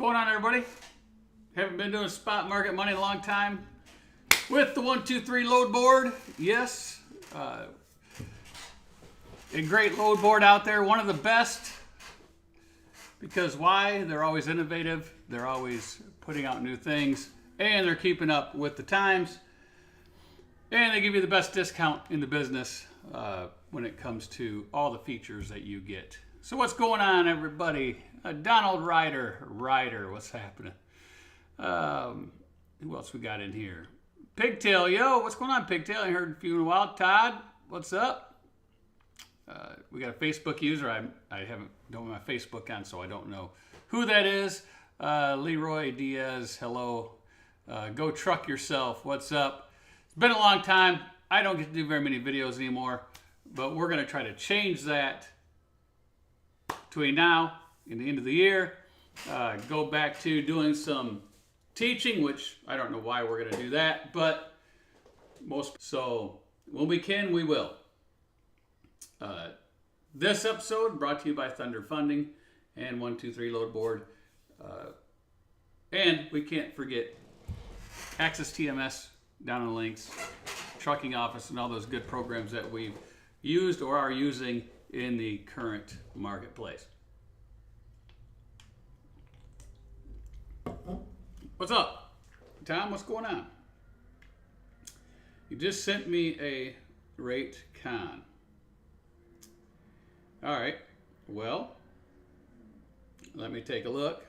going on, everybody? Haven't been doing spot market money in a long time with the 123 load board. Yes, a great load board out there, one of the best. Because why? They're always innovative, they're always putting out new things, and they're keeping up with the times, and they give you the best discount in the business when it comes to all the features that you get. So what's going on, everybody? Donald Ryder, what's happening? Who else we got in here? Pigtail, yo, what's going on, Pigtail? I heard you in a while. Todd, what's up? We got a Facebook user. I don't have my Facebook on, so I don't know who that is. Leroy Diaz, hello. Go truck yourself. What's up? It's been a long time. I don't get to do very many videos anymore, but we're going to try to change that between now and the end of the year. Go back to doing some teaching, which I don't know why we're going to do that, but so when we can, we will. This episode brought to you by Thunder Funding and 123 load board. And we can't forget AXISTMS down in the links, Trucking Office, and all those good programs that we've used or are using in the current marketplace. What's up, Tom? What's going on? You just sent me a rate con. All right, well, let me take a look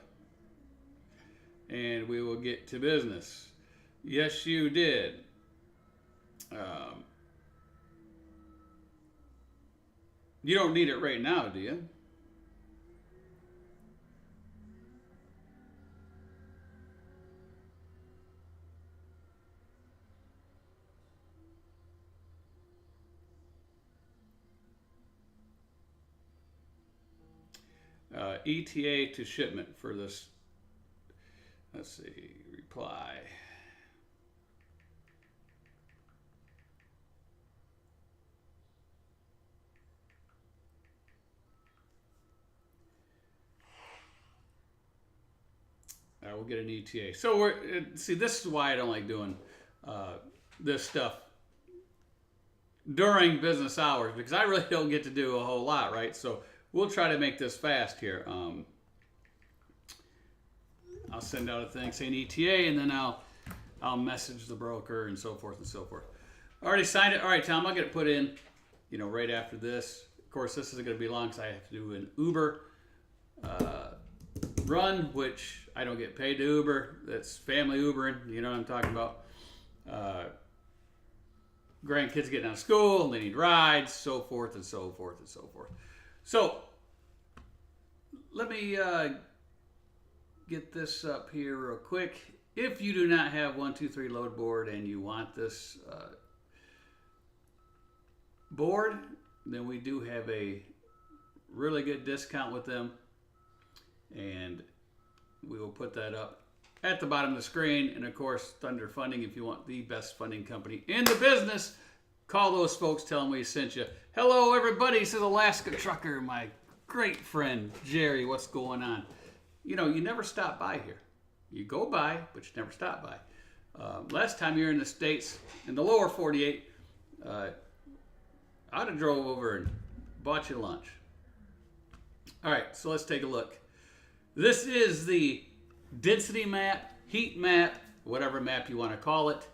and we will get to business. Yes, you did. You don't need it right now, do you? ETA to shipment for this. Let's see, reply. We'll get an ETA. So see, this is why I don't like doing this stuff during business hours, because I really don't get to do a whole lot, right? So we'll try to make this fast here. I'll send out a thing saying ETA, and then I'll message the broker and so forth and so forth. I already signed it. All right, Tom, I'll get it put in, right after this. Of course, this isn't going to be long because I have to do an Uber run, which I don't get paid to Uber. That's family Ubering. You know what I'm talking about. Grandkids getting out of school, and they need rides, so forth and so forth and so forth. So let me get this up here real quick. If you do not have 123 load board and you want this board, then we do have a really good discount with them, and we will put that up at the bottom of the screen. And of course, Thunder Funding, if you want the best funding company in the business, call those folks, tell them we sent you. Hello, everybody. This is Alaska Trucker, my great friend, Jerry. What's going on? You never stop by here. You go by, but you never stop by. Last time you were in the States, in the lower 48, I'd have drove over and bought you lunch. All right, so let's take a look. This is the density map, heat map, whatever map you want to call it.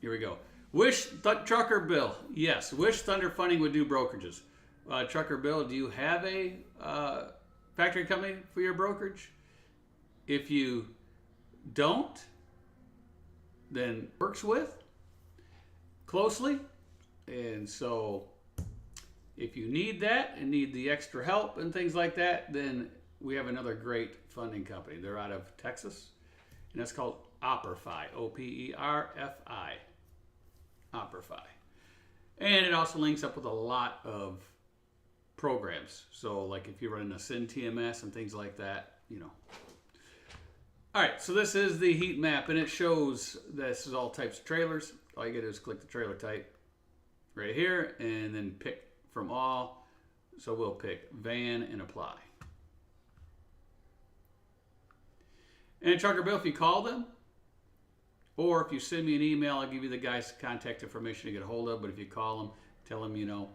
Here we go. Wish Trucker Bill. Yes, wish Thunder Funding would do brokerages. Trucker Bill, do you have a factory company for your brokerage? If you don't, then works with closely. And so if you need that and need the extra help and things like that, then we have another great funding company. They're out of Texas, and that's called Opperfi, O-P-E-R-F-I. Opperfi. And it also links up with a lot of programs. So like if you're running a SIN TMS and things like that, All right, so this is the heat map, and it shows this is all types of trailers. All you gotta do is click the trailer type right here, and then pick from all. So we'll pick van and apply. And Trucker Bill, if you call them, or if you send me an email, I'll give you the guy's contact information to get a hold of. But if you call them, tell them, you know,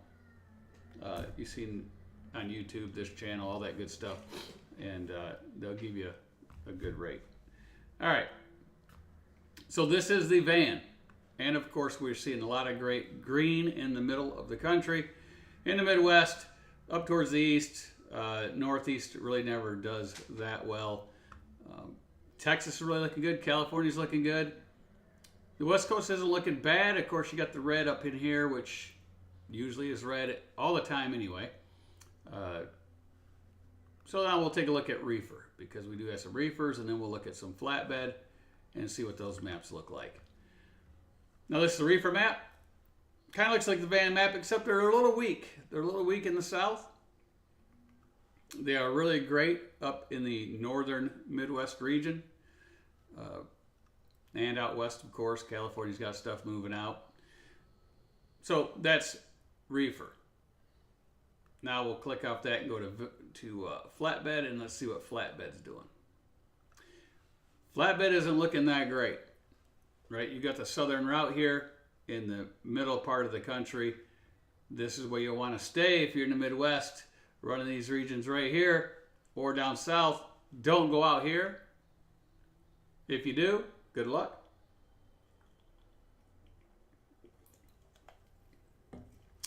you've seen on YouTube this channel, all that good stuff, and they'll give you a good rate. All right. So this is the van. And of course, we're seeing a lot of great green in the middle of the country. In the Midwest, up towards the east, Northeast really never does that well. Texas is really looking good. California's looking good. The West Coast isn't looking bad. Of course, you got the red up in here, which usually is red all the time anyway. So now we'll take a look at reefer, because we do have some reefers, and then we'll look at some flatbed and see what those maps look like. Now this is the reefer map. Kind of looks like the van map, except they're a little weak. They're a little weak in the south. They are really great up in the northern Midwest region. And out west, of course. California's got stuff moving out. So that's reefer. Now we'll click off that and go to flatbed, and let's see what flatbed's doing. Flatbed isn't looking that great, right? You got the southern route here in the middle part of the country. This is where you'll want to stay if you're in the Midwest, running these regions right here, or down south. Don't go out here. If you do, good luck.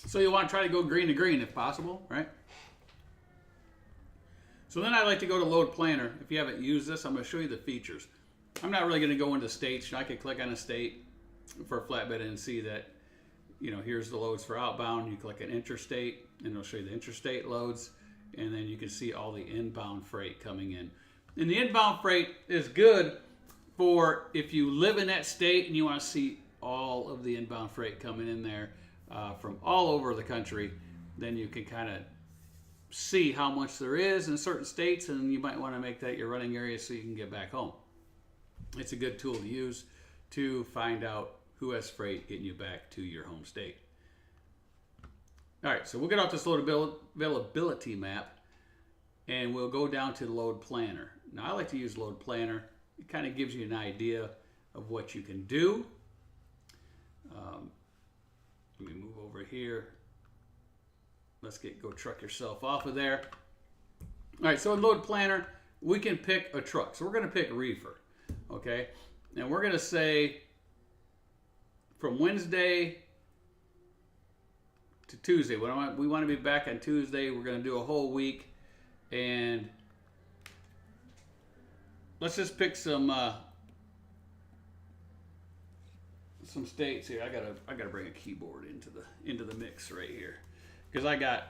So you want to try to go green to green if possible, right? So then I like to go to Load Planner. If you haven't used this, I'm going to show you the features. I'm not really going to go into states. I can click on a state for a flatbed and see that, you know, here's the loads for outbound. You click on interstate, and it'll show you the interstate loads, and then you can see all the inbound freight coming in. And the inbound freight is good for if you live in that state and you want to see all of the inbound freight coming in there from all over the country. Then you can kind of see how much there is in certain states, and you might want to make that your running area so you can get back home. It's a good tool to use to find out who has freight getting you back to your home state. All right, so we'll get off this load availability map, and we'll go down to the Load Planner. Now, I like to use Load Planner. It kind of gives you an idea of what you can do. Let me move over here. Let's go truck yourself off of there. All right, so in Load Planner, we can pick a truck. So we're going to pick reefer, okay? And we're going to say from Wednesday to Tuesday. We want to be back on Tuesday. We're going to do a whole week. And let's just pick some states here. I gotta bring a keyboard into the mix right here, because I got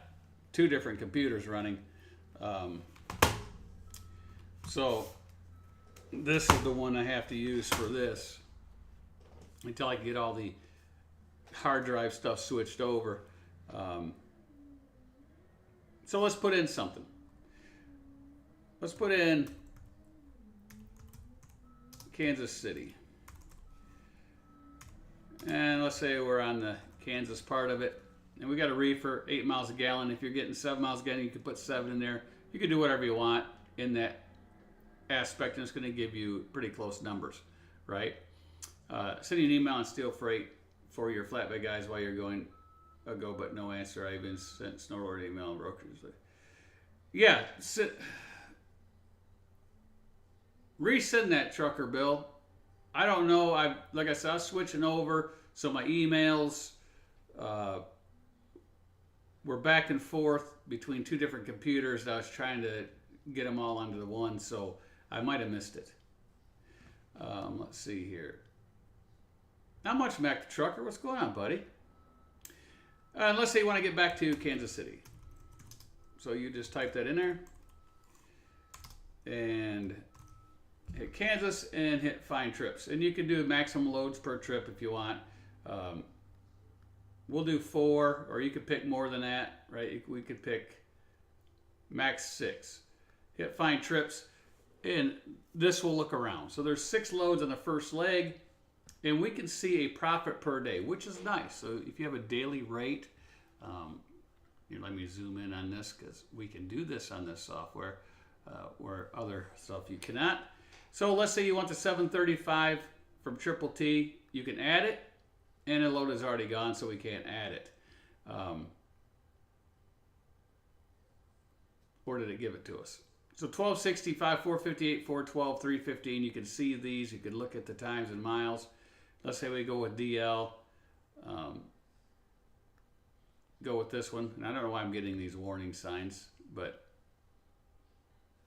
two different computers running. So this is the one I have to use for this until I can get all the hard drive stuff switched over. So let's put in something. Let's put in Kansas City. And let's say we're on the Kansas part of it. And we got a reefer, 8 miles a gallon. If you're getting 7 miles a gallon, you can put 7 in there. You can do whatever you want in that aspect, and it's going to give you pretty close numbers, right? Send you an email on steel freight for your flatbed guys while you're going go, but no answer. I've been sent snow order email and brokers. Yeah, resend that, Trucker Bill. I don't know. Like I said, I was switching over, so my emails were back and forth between two different computers. I was trying to get them all onto the one, so I might have missed it. Let's see here. Not much, Mac the Trucker. What's going on, buddy? Let's say you want to get back to Kansas City. So you just type that in there and hit Kansas and hit find trips. And you can do maximum loads per trip if you want. We'll do 4, or you could pick more than that, right? We could pick max 6. Hit find trips, and this will look around. So there's 6 loads on the first leg, and we can see a profit per day, which is nice. So if you have a daily rate, let me zoom in on this, because we can do this on this software where other stuff you cannot. So let's say you want the 735 from Triple T. You can add it, and the load is already gone, so we can't add it. Or did it give it to us? So 1265, 458, 412, 315. You can see these. You can look at the times in miles. Let's say we go with DL. Go with this one. And I don't know why I'm getting these warning signs, but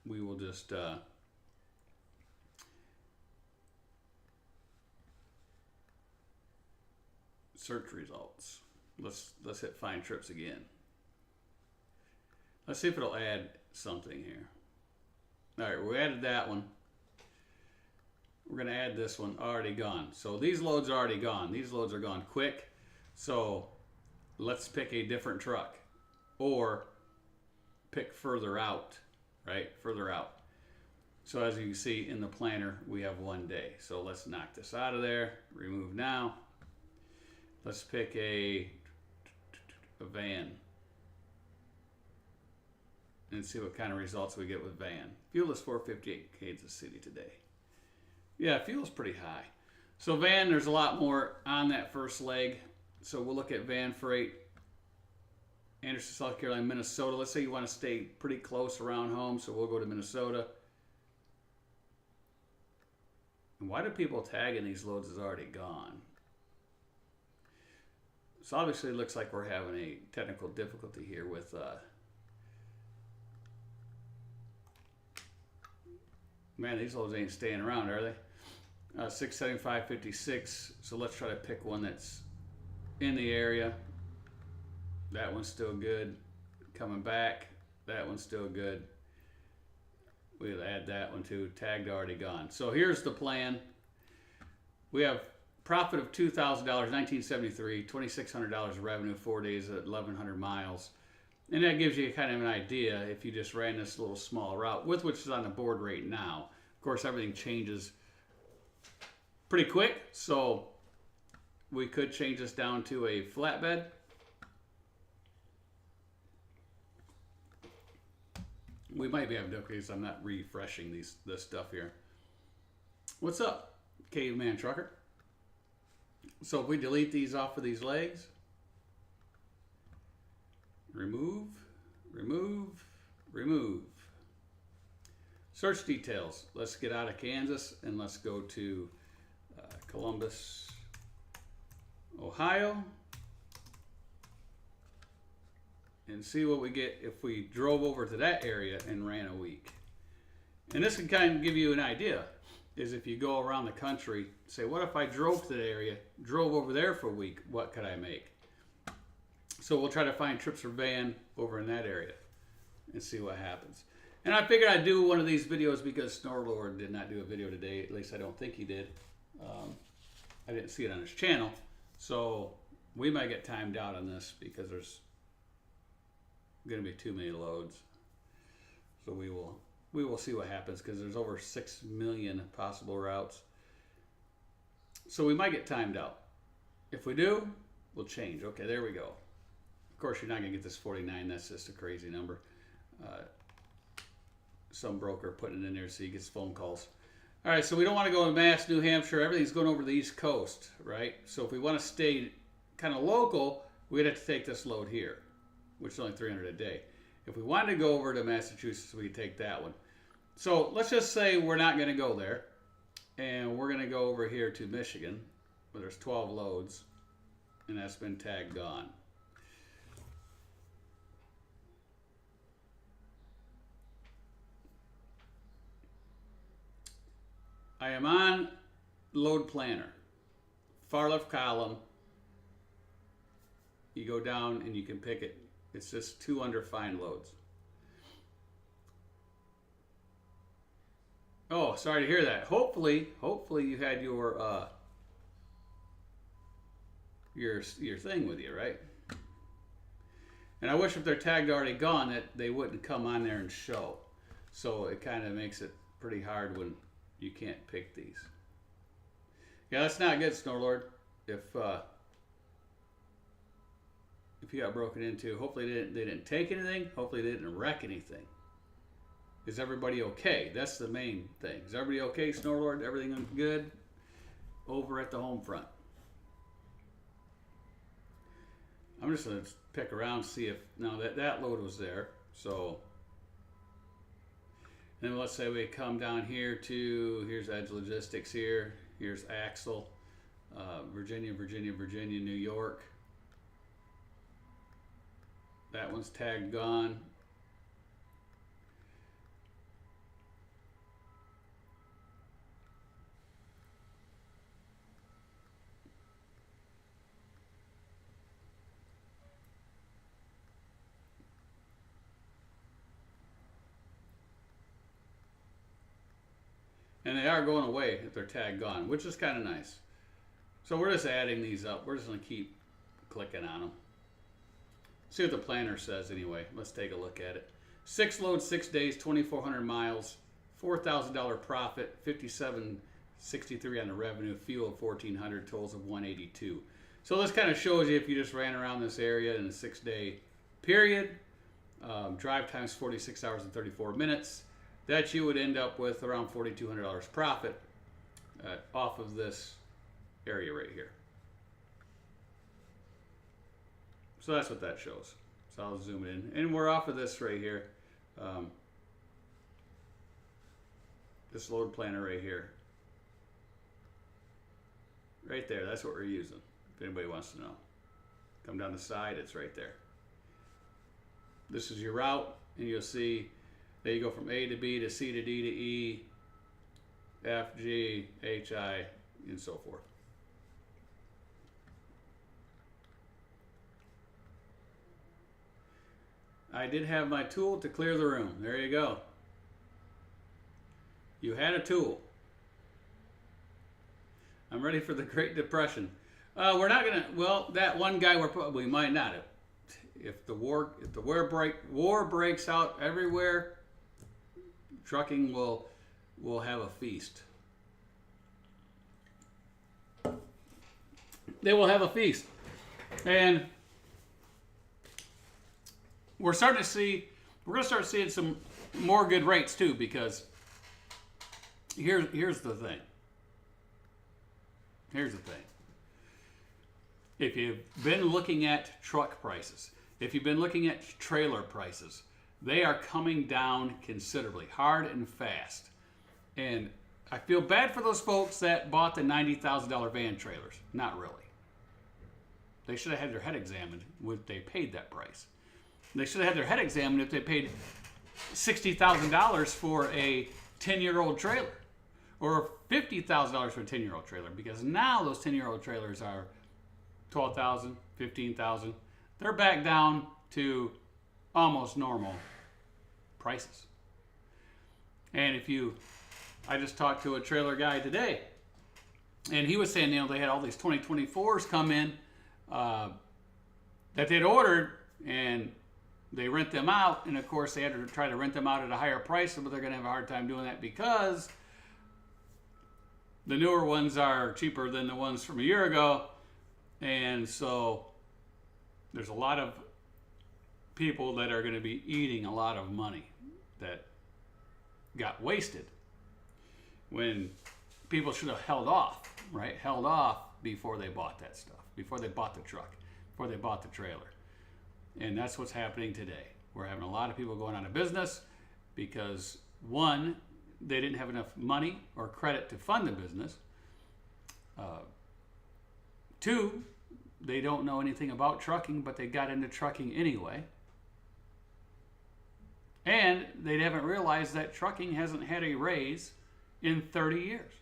we will just search results. Let's hit find trips again. Let's see if it'll add something here. All right, we added that one. We're going to add this one, already gone. So these loads are already gone. These loads are gone quick. So let's pick a different truck or pick further out, right? Further out. So as you can see in the planner, we have 1 day. So let's knock this out of there, remove now. Let's pick a van and see what kind of results we get with van. Fuel is 458 Kansas City today. Yeah, fuel's pretty high. So van, there's a lot more on that first leg. So we'll look at van freight. Anderson, South Carolina, Minnesota. Let's say you want to stay pretty close around home, so we'll go to Minnesota. And why do people tag in these loads as already gone? So obviously it looks like we're having a technical difficulty here with man, these loads ain't staying around, are they? 675.56. So let's try to pick one that's in the area. That one's still good. Coming back, that one's still good. We'll add that one too. Tagged, already gone. So here's the plan. We have profit of $2,000, 1973, $2,600 revenue, 4 days at 1,100 miles. And that gives you kind of an idea if you just ran this little small route, with which is on the board right now. Of course, everything changes pretty quick, so we could change this down to a flatbed. We might be having difficulties. I'm not refreshing this stuff here. What's up, Caveman Trucker? So if we delete these off of these legs, remove, remove, remove. Search details. Let's get out of Kansas and let's go to Columbus, Ohio, and see what we get if we drove over to that area and ran a week. And this can kind of give you an idea, is if you go around the country, say, what if I drove to the area, drove over there for a week, what could I make? So we'll try to find trips for van over in that area and see what happens. And I figured I'd do one of these videos because Snorlord did not do a video today. At least I don't think he did. I didn't see it on his channel. So we might get timed out on this because there's going to be too many loads. So we will see what happens because there's over 6 million possible routes. So we might get timed out. If we do, we'll change. Okay, there we go. Of course, you're not going to get this 49. That's just a crazy number. Some broker putting it in there so he gets phone calls. All right, so we don't want to go to Mass, New Hampshire. Everything's going over the East Coast, right? So if we want to stay kind of local, we'd have to take this load here, which is only 300 a day. If we wanted to go over to Massachusetts, we could take that one. So let's just say we're not going to go there, and we're going to go over here to Michigan, where there's 12 loads, and that's been tagged gone. I am on Load Planner, far left column. You go down and you can pick it. It's just 2 under find loads. Oh, sorry to hear that. Hopefully you had your thing with you, right? And I wish if they're tagged already gone that they wouldn't come on there and show. So it kind of makes it pretty hard when you can't pick these. Yeah, that's not good, Snorlord. If you got broken into, hopefully they didn't take anything. Hopefully they didn't wreck anything. Is everybody okay? That's the main thing. Is everybody okay, Snowlord? Everything good? Over at the home front. I'm just going to pick around, see if, now that load was there. So, then let's say we come down here to, here's Edge Logistics here. Here's Axle, Virginia, New York. That one's tagged gone. And they are going away if they're tagged gone, which is kind of nice. So we're just adding these up. We're just going to keep clicking on them. See what the planner says anyway. Let's take a look at it. 6 loads, 6 days, 2,400 miles, $4,000 profit, 57.63 on the revenue, fuel of 1,400, tolls of 182. So this kind of shows you if you just ran around this area in a 6-day period, drive times 46 hours and 34 minutes, that you would end up with around $4,200 profit off of this area right here. So that's what that shows. So I'll zoom in. And we're off of this right here. This load planner right here. Right there, that's what we're using. If anybody wants to know. Come down the side, it's right there. This is your route, and you'll see that you go from A to B to C to D to E, F, G, H, I, and so forth. I did have my tool to clear the room. There you go. You had a tool. I'm ready for the Great Depression. We're not gonna. Well, that one guy we might not have. If the war breaks out everywhere, trucking will have a feast. They will have a feast, and we're going to start seeing some more good rates too, because here's the thing. Here's the thing. If you've been looking at truck prices, if you've been looking at trailer prices, they are coming down considerably, hard and fast. And I feel bad for those folks that bought the $90,000 van trailers. Not really. They should have had their head examined when they paid that price. They should have had their head examined if they paid $60,000 for a 10-year-old trailer, or $50,000 for a 10-year-old trailer, because now those 10-year-old trailers are $12,000, $15,000. They're back down to almost normal prices. And I just talked to a trailer guy today, and he was saying, they had all these 2024s come in that they'd ordered, and they rent them out, and of course they had to try to rent them out at a higher price, but they're going to have a hard time doing that because the newer ones are cheaper than the ones from a year ago. And so there's a lot of people that are going to be eating a lot of money that got wasted when people should have held off, right? Held off before they bought that stuff, before they bought the truck, before they bought the trailer. And that's what's happening today. We're having a lot of people going out of business because, one, they didn't have enough money or credit to fund the business. Two, they don't know anything about trucking, but they got into trucking anyway. And they haven't realized that trucking hasn't had a raise in 30 years.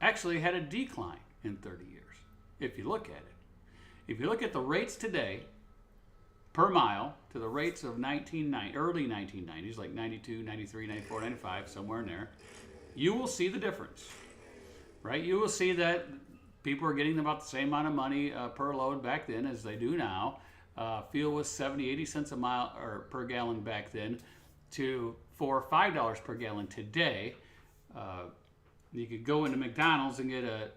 Actually had a decline in 30 years, if you look at it. If you look at the rates today per mile to the rates of early 1990s, like 92, 93, 94, 95, somewhere in there, you will see the difference, right? You will see that people are getting about the same amount of money per load back then as they do now. Fuel was 70, 80 cents a mile or per gallon back then to $4 or $5 per gallon today. You could go into McDonald's and get a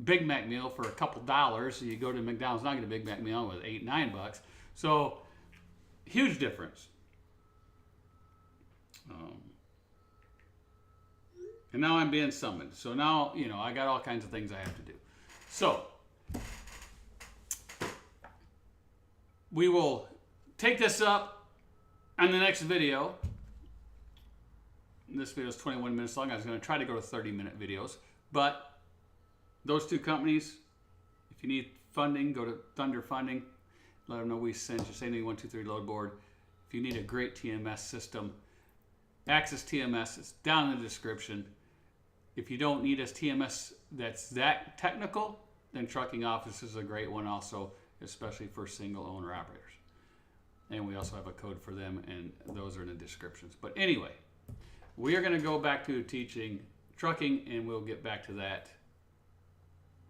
Big Mac meal for a couple dollars. So you go to McDonald's, not get a Big Mac meal with $8, $9. So huge difference. And now I'm being summoned. So now, you know, I got all kinds of things I have to do. So, we will take this up on the next video. This video is 21 minutes long. I was going to try to go to 30-minute videos. But those two companies, if you need funding, go to Thunder Funding. Let them know we sent you. Same thing, 123LoadBoard. If you need a great TMS system, AXISTMS is down in the description. If you don't need a TMS that's that technical, then Trucking Office is a great one also, especially for single owner operators. And we also have a code for them, and those are in the descriptions. But anyway, we are going to go back to teaching trucking, and we'll get back to that.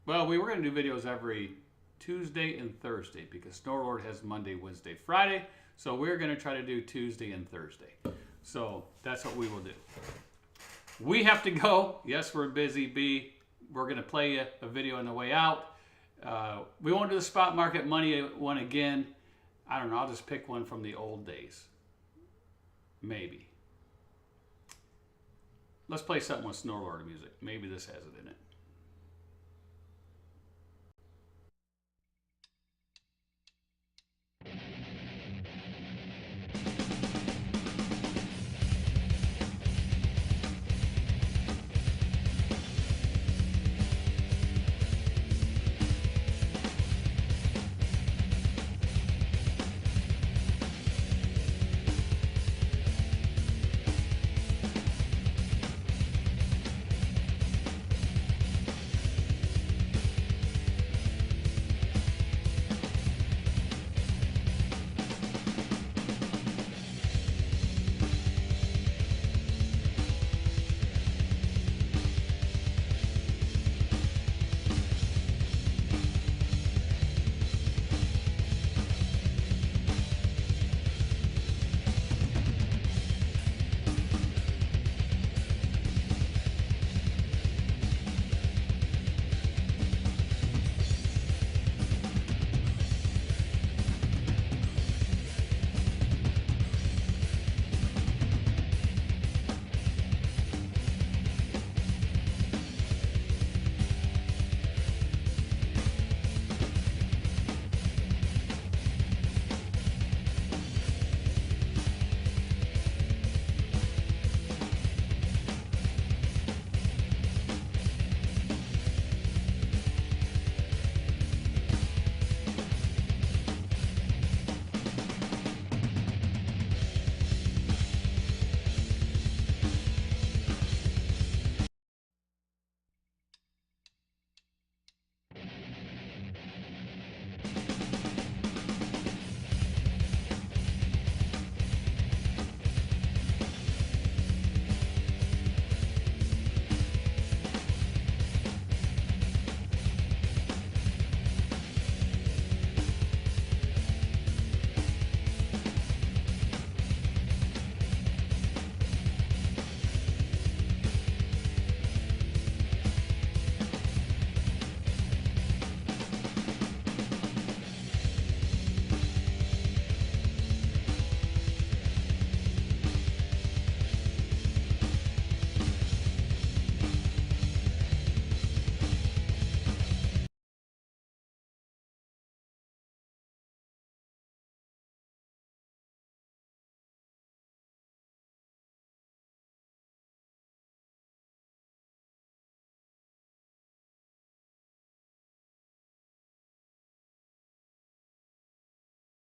Well, we were going to do videos every Tuesday and Thursday because SnowLord has Monday, Wednesday, Friday. So we're going to try to do Tuesday and Thursday. So that's what we will do. We have to go. Yes, we're busy, B. We're going to play you a video on the way out. We won't do the spot market money one again. I don't know. I'll just pick one from the old days. Maybe. Let's play something with SnowLord music. Maybe this has it in it.